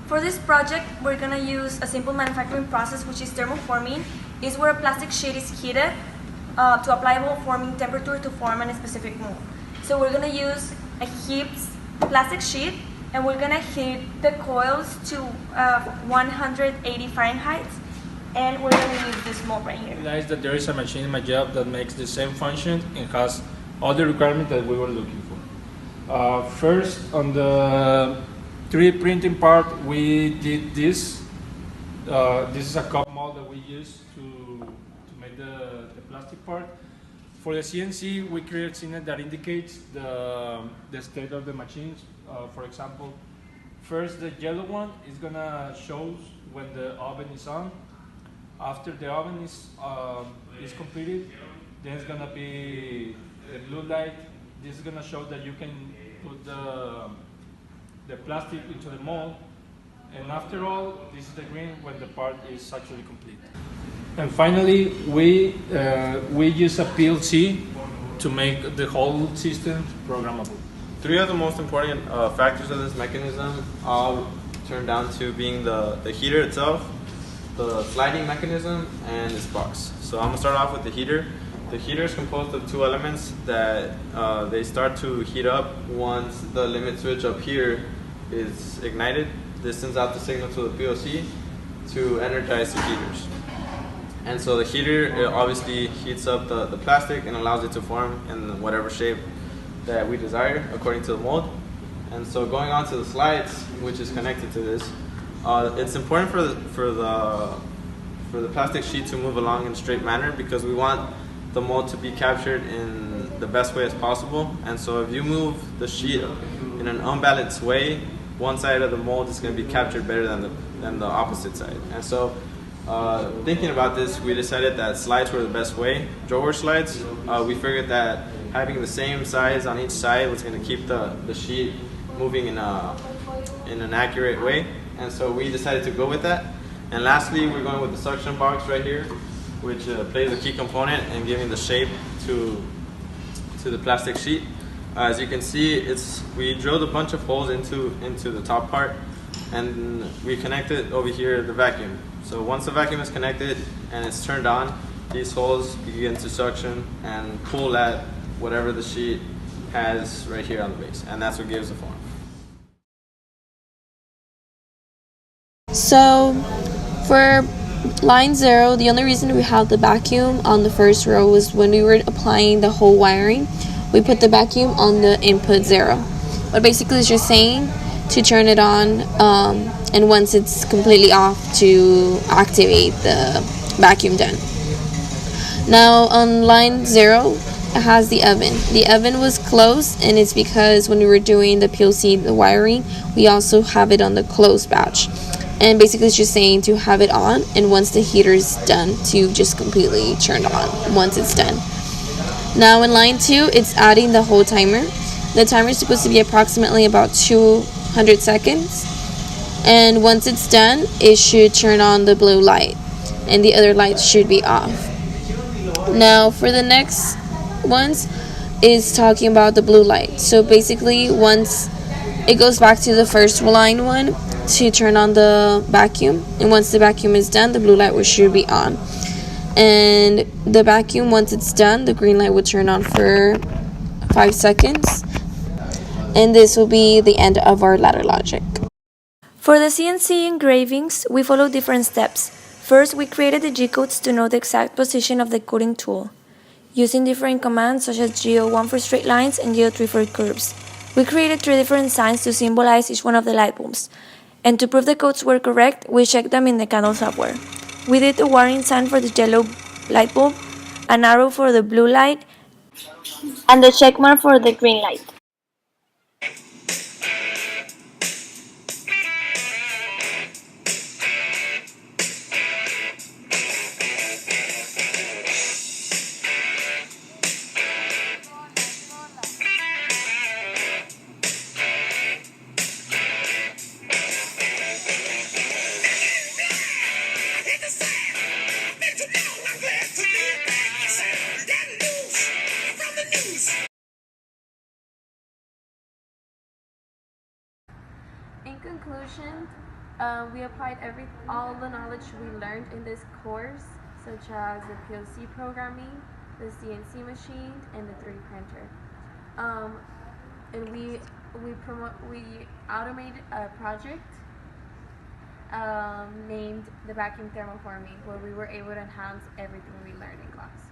For this project, we're going to use a simple manufacturing process, which is thermoforming. It's where a plastic sheet is heated to applicable forming temperature to form a specific mold. So we're going to use a heaped plastic sheet, and we're going to heat the coils to 180 Fahrenheit, and we're going to use this mold right here. Realize that there is a machine in my job that makes the same function and has all the requirements that we were looking for. First, on the 3D printing part, we did this. This is a cup mold that we use to make the plastic part. For the CNC, we create a signal that indicates the state of the machines. For example, first the yellow one is gonna show when the oven is on. After the oven is completed, then it's gonna be the blue light. This is gonna show that you can put the plastic into the mold. And after all, this is the green when the part is actually complete. And finally, we use a PLC to make the whole system programmable. Three of the most important factors of this mechanism all turn down to being the heater itself, the sliding mechanism, and this box. So I'm gonna start off with the heater. The heater is composed of two elements that they start to heat up once the limit switch up here is ignited. This sends out the signal to the PLC to energize the heaters. And so the heater obviously heats up the plastic and allows it to form in whatever shape that we desire according to the mold. And so going on to the slides, which is connected to this, it's important for the plastic sheet to move along in a straight manner because we want the mold to be captured in the best way as possible. And so if you move the sheet in an unbalanced way, one side of the mold is going to be captured better than the opposite side. And so thinking about this, we decided that slides were the best way. Drawer slides, we figured that having the same size on each side was going to keep the sheet moving in an accurate way. And so we decided to go with that. And lastly, we're going with the suction box right here, which plays a key component in giving the shape to the plastic sheet. As you can see, we drilled a bunch of holes into the top part, and we connected over here the vacuum. So once the vacuum is connected and it's turned on, these holes begin to suction and pull at whatever the sheet has right here on the base, and that's what gives the form. So for line 0, the only reason we have the vacuum on the first row was when we were applying the whole wiring, we put the vacuum on the input 0. But basically it's just saying to turn it on, and once it's completely off, to activate the vacuum done. Now on line 0, it has the oven. The oven was closed, and it's because when we were doing the PLC, the wiring, we also have it on the closed batch. And basically it's just saying to have it on, and once the heater is done, to just completely turn it on once it's done. Now in line 2, it's adding the whole timer. The timer is supposed to be approximately about 200 seconds. And once it's done, it should turn on the blue light, and the other lights should be off. Now for the next ones is talking about the blue light. So basically once it goes back to the first line one to turn on the vacuum, and once the vacuum is done, the blue light should be on. And the vacuum, once it's done, the green light will turn on for 5 seconds. And this will be the end of our ladder logic. For the CNC engravings, we follow different steps. First, we created the G-codes to know the exact position of the coding tool, using different commands such as GO1 for straight lines and GO3 for curves. We created 3 different signs to symbolize each one of the light bulbs. And to prove the codes were correct, we checked them in the candle software. We did the warning sign for the yellow light bulb, an arrow for the blue light, and the check mark for the green light. In conclusion, We applied all the knowledge we learned in this course, such as the PLC programming, the CNC machine, and the 3D printer. And we automated a project named the vacuum thermoforming, where we were able to enhance everything we learned in class.